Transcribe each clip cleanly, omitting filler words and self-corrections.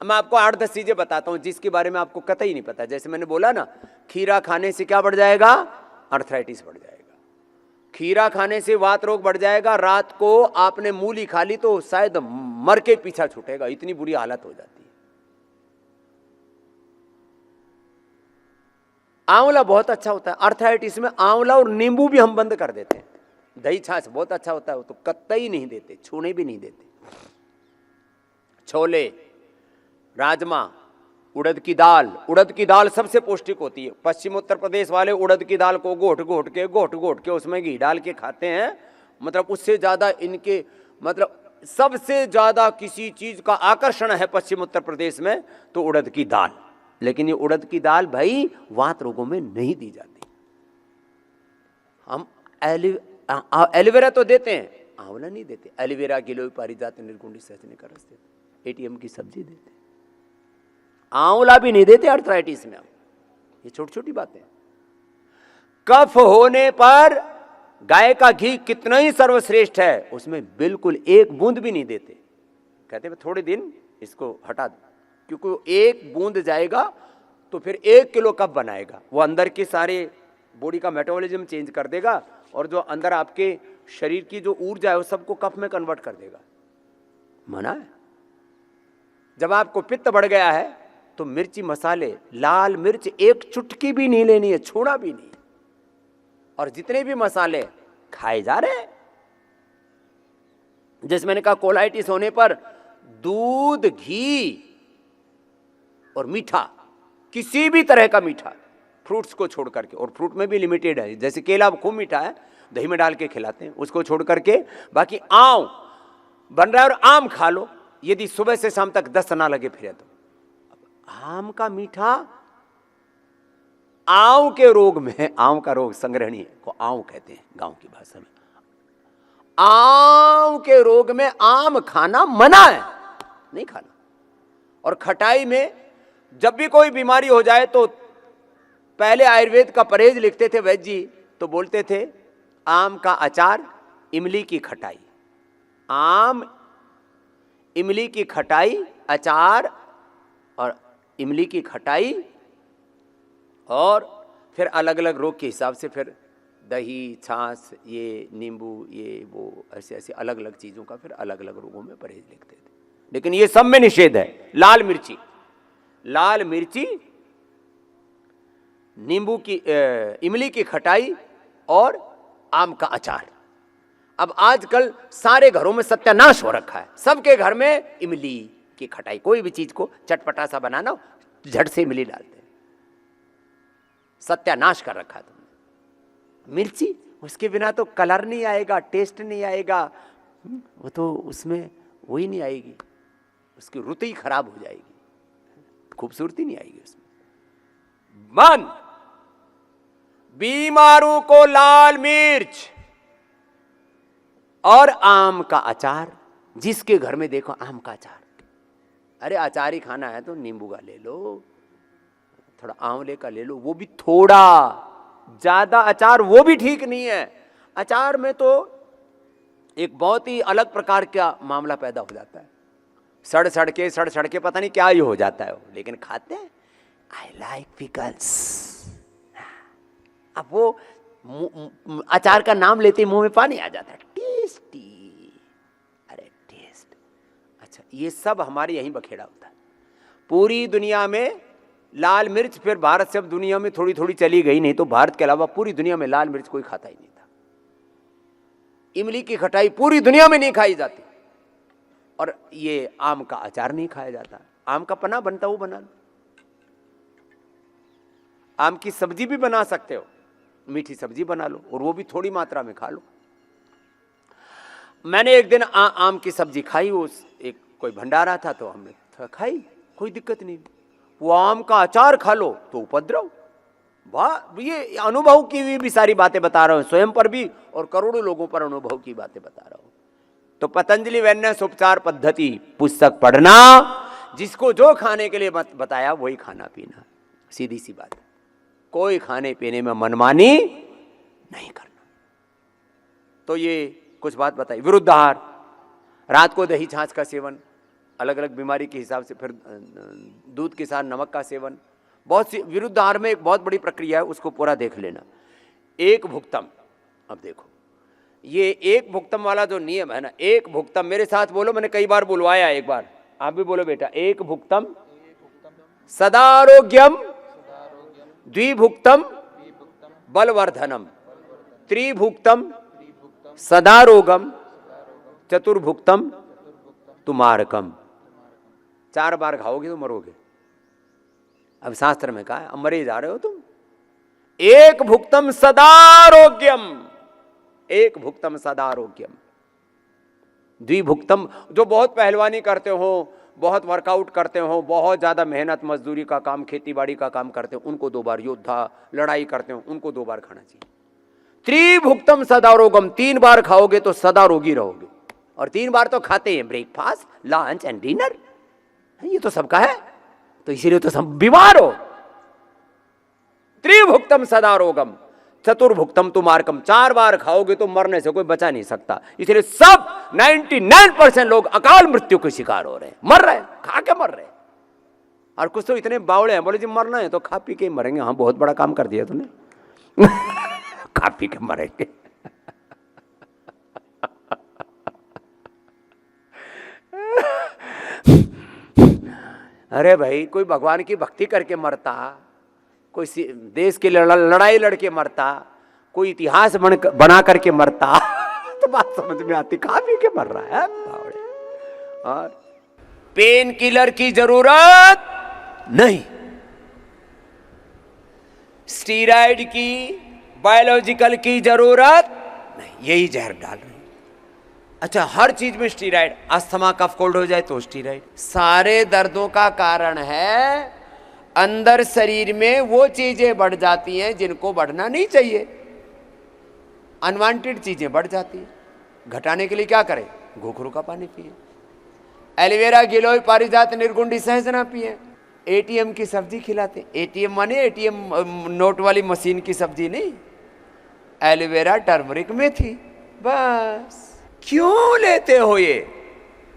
मैं आपको 8-10 चीजें बताता हूं जिसके बारे में आपको कतई नहीं पता। जैसे मैंने बोला ना, खीरा खाने से क्या बढ़ जाएगा? अर्थराइटिस बढ़ जाएगा। खीरा खाने से वात रोग बढ़ जाएगा। रात को आपने मूली खा ली तो शायद मर के पीछा छूटेगा, इतनी बुरी हालत हो जाती है। आंवला बहुत अच्छा होता है अर्थराइटिस में। आंवला और नींबू भी हम बंद कर देते हैं। दही छाछ बहुत अच्छा होता है, वो तो कतई नहीं देते, छूने भी नहीं देते। छोले, राजमा, उड़द की दाल सबसे पौष्टिक होती है। पश्चिम उत्तर प्रदेश वाले उड़द की दाल को घोट घोट के उसमें घी डाल के खाते हैं। मतलब उससे ज्यादा इनके मतलब सबसे ज्यादा किसी चीज का आकर्षण है पश्चिम उत्तर प्रदेश में तो उड़द की दाल। लेकिन ये उड़द की दाल भाई वात रोगों में नहीं दी जाती। हम एलोवेरा तो देते हैं, आंवला नहीं देते। एलोवेरा गिलोय पारिजात निर्गुंडी सहजनिका रस देते, एटीएम की सब्जी देते, आंवला भी नहीं देते अर्थराइटिस में। ये छोटी छोटी बातें। कफ होने पर गाय का घी कितना ही सर्वश्रेष्ठ है, उसमें बिल्कुल एक बूंद भी नहीं देते। कहते हैं थोड़े दिन इसको हटा दो, क्योंकि एक बूंद जाएगा तो फिर 1 किलो कफ बनाएगा। वो अंदर के सारे बॉडी का मेटाबॉलिज्म चेंज कर देगा और जो अंदर आपके शरीर की जो ऊर्जा है वो सबको कफ में कन्वर्ट कर देगा। मना है। जब आपको पित्त बढ़ गया है तो मिर्ची मसाले, लाल मिर्च एक चुटकी भी नहीं लेनी है, छूना भी नहीं। और जितने भी मसाले खाए जा रहे हैं, जैसे मैंने कहा कोलाइटिस होने पर दूध, घी और मीठा, किसी भी तरह का मीठा, फ्रूट्स को छोड़ करके, और फ्रूट में भी लिमिटेड है। जैसे केला खूब मीठा है, दही में डाल के खिलाते हैं, उसको छोड़ करके बाकी आम बन रहा है और आम खा लो, यदि सुबह से शाम तक दस्त ना लगे फिरे तो। आम का मीठा आंव के रोग में, आंव का रोग संग्रहणीय को आंव कहते हैं गांव की भाषा में, आंव के रोग में आम खाना मना है, नहीं खाना। और खटाई में जब भी कोई बीमारी हो जाए तो पहले आयुर्वेद का परहेज लिखते थे वैद्य जी, तो बोलते थे आम का अचार, इमली की खटाई। आम, इमली की खटाई, अचार और इमली की खटाई, और फिर अलग अलग रोग के हिसाब से फिर दही, छाछ, ये नींबू, ये वो, ऐसे ऐसे अलग अलग चीज़ों का फिर अलग अलग रोगों में परहेज लिखते थे। लेकिन ये सब में निषेध है। लाल मिर्ची, लाल मिर्ची, नींबू की, इमली की खटाई और आम का अचार। अब आजकल सारे घरों में सत्यानाश हो रखा है। सबके घर में इमली की खटाई, कोई भी चीज को चटपटा सा बनाना झट से इमली डालते हैं। सत्यानाश कर रखा है तुमने। मिर्ची, उसके बिना तो कलर नहीं आएगा, टेस्ट नहीं आएगा, वो तो उसमें वही नहीं आएगी, उसकी रुत ही खराब हो जाएगी, खूबसूरती नहीं आएगी उसमें। मन, बीमारों को लाल मिर्च और आम का अचार। जिसके घर में देखो आम का अचार, अरे अचार ही खाना है तो नींबू का ले लो, थोड़ा आंवले का ले लो, वो भी थोड़ा, ज्यादा अचार वो भी ठीक नहीं है। अचार में तो एक बहुत ही अलग प्रकार का मामला पैदा हो जाता है, सड़ सड़ के पता नहीं क्या ही हो जाता है वो, लेकिन खाते हैं। I like pickles. अब वो अचार का नाम लेते ही मुंह में पानी आ जाता है, टेस्टी, अरे टेस्ट। अच्छा, ये सब हमारे यहीं बखेड़ा होता है। पूरी दुनिया में लाल मिर्च, फिर भारत से अब दुनिया में थोड़ी थोड़ी चली गई, नहीं तो भारत के अलावा पूरी दुनिया में लाल मिर्च कोई खाता ही नहीं था। इमली की खटाई पूरी दुनिया में नहीं खाई जाती, और ये आम का अचार नहीं खाया जाता। आम का पन्ना बनता वो बना लो, आम की सब्जी भी बना सकते हो, मीठी सब्जी बना लो और वो भी थोड़ी मात्रा में खा लो। मैंने एक दिन आम की सब्जी खाई, वो एक कोई भंडारा था तो हमने खाई, कोई दिक्कत नहीं। वो आम का अचार खा लो तो उपद्रव। वाह, ये अनुभव की हुई भी सारी बातें बता रहा हूं, स्वयं पर भी और करोड़ों लोगों पर अनुभव की बातें बता रहा हूं। तो पतंजलि वैन्य उपचार पद्धति पुस्तक पढ़ना, जिसको जो खाने के लिए बताया वही खाना पीना, सीधी सी बात है। कोई खाने पीने में मनमानी नहीं करना। तो ये कुछ बात बताई। विरुद्ध आहार, रात को दही छाछ का सेवन, अलग अलग बीमारी के हिसाब से। फिर दूध के साथ नमक का सेवन, बहुत सी विरुद्ध आहार में एक बहुत बड़ी प्रक्रिया है, उसको पूरा देख लेना। एक भुक्तम, अब देखो ये एक भुक्तम वाला जो नियम है ना, एक भुक्तम, मेरे साथ बोलो, मैंने कई बार बुलवाया, एक बार आप भी बोलो बेटा। एक भुक्तम सदारोग्यम, द्विभुक्तम बलवर्धनम, त्रिभुक्तम सदारोगम, चतुर्भुक्तम तुमारकम। 4 बार खाओगे तो मरोगे। अब शास्त्र में कहा है, अब मरे जा रहे हो तुम। एक भुक्तम सदारोग्यम, एक भुक्तम सदारोग्यम, द्विभुक्तम, जो बहुत पहलवानी करते हो, बहुत वर्कआउट करते हो, बहुत ज्यादा मेहनत मजदूरी का काम, खेती बाड़ी का काम करते हो, उनको 2 बार, योद्धा लड़ाई करते हो, उनको 2 बार खाना चाहिए। त्रिभुक्तम सदारोगम, 3 बार खाओगे तो सदा रोगी रहोगे। और 3 बार तो खाते हैं, ब्रेकफास्ट, लंच एंड डिनर, ये तो सबका है, तो इसीलिए तो सब बीमार हो। त्रिभुक्तम सदारोगम, चतुर्भुक्तम तुमारकम, 4 बार खाओगे तो मरने से कोई बचा नहीं सकता। इसलिए सब 99% लोग अकाल मृत्यु के शिकार हो रहे हैं, मर रहे हैं, खा के मर रहे हैं। और कुछ तो इतने बावड़े हैं, बोले जी मरना है तो खा पी के मरेंगे। हाँ, बहुत बड़ा काम कर दिया तूने। खा पी के मरेंगे। अरे भाई, कोई भगवान की भक्ति करके मरता, कोई देश की लड़ाई लड़के मरता, कोई इतिहास बना करके मरता, तो बात समझ में आती। खा पी के मर रहा है बावड़े। और पेन किलर की जरूरत नहीं, स्टीरॉयड की, बायोलॉजिकल की जरूरत नहीं, यही जहर डाल रहे हैं। अच्छा, हर चीज में स्टीरॉयड, अस्थमा कफ कोल्ड हो जाए तो स्टीरॉयड, सारे दर्दों का कारण है। अंदर शरीर में वो चीजें बढ़ जाती हैं जिनको बढ़ना नहीं चाहिए, अनवांटेड चीजें बढ़ जाती हैं। घटाने के लिए क्या करें? घोघरू का पानी पिए, एलोवेरा, गिलोय, पारिजात, निर्गुंडी, सहजना पिए, एटीएम की सब्जी खिलाते। एटीएम माने एटीएम नोट वाली मशीन की सब्जी नहीं, एलोवेरा, टर्मरिक, मेथी, बस। क्यों लेते हो ये?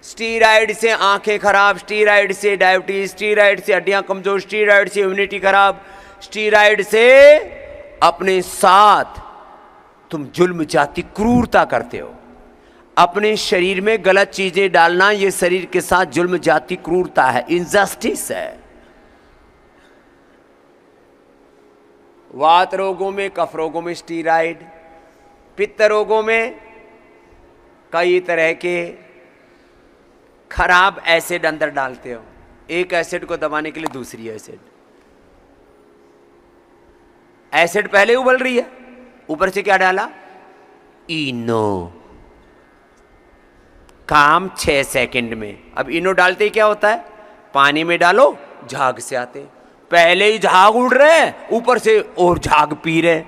स्टीरॉयड से आंखें खराब, स्टीरॉयड से डायबिटीज, स्टीरॉयड से हड्डियां कमजोर, स्टीरॉयड से इम्यूनिटी खराब, स्टीरॉयड से अपने साथ तुम जुल्म जाति क्रूरता करते हो। अपने शरीर में गलत चीजें डालना, ये शरीर के साथ जुल्म जाति क्रूरता है, इनजस्टिस है। वात रोगों में, कफ रोगों में स्टीरॉयड, पित्त रोगों में कई तरह के खराब एसिड अंदर डालते हो। एक एसिड को दबाने के लिए दूसरी एसिड, एसिड पहले उबल रही है, ऊपर से क्या डाला? इनो। काम 6 सेकंड में। अब इनो डालते ही क्या होता है? पानी में डालो, झाग से आते, पहले ही झाग उड़ रहे हैं, ऊपर से और झाग पी रहे।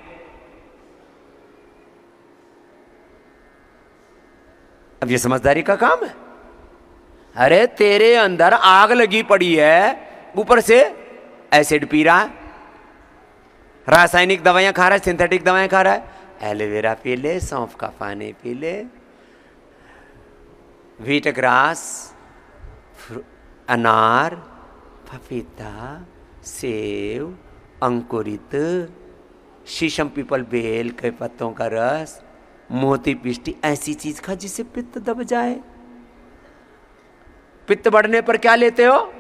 अब ये समझदारी का काम है? अरे तेरे अंदर आग लगी पड़ी है, ऊपर से एसिड पी रहा है, रासायनिक दवाइयां खा रहा है, सिंथेटिक दवाइयां खा रहा है। एलोवेरा पी ले, सौंफ का पानी पी ले, व्हीट ग्रास, अनार, पपीता, सेव, अंकुरित, शीशम पीपल बेल के पत्तों का रस, मोती पिष्टी, ऐसी चीज खा जिससे पित्त दब जाए। पित्त बढ़ने पर क्या लेते हो?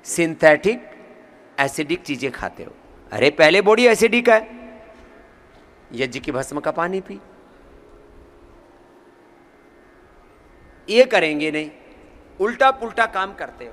सिंथेटिक एसिडिक चीजें खाते हो। अरे पहले बॉडी एसिडिक है, यज्ञ की भस्म का पानी पी। ये करेंगे नहीं, उल्टा पुल्टा काम करते हो।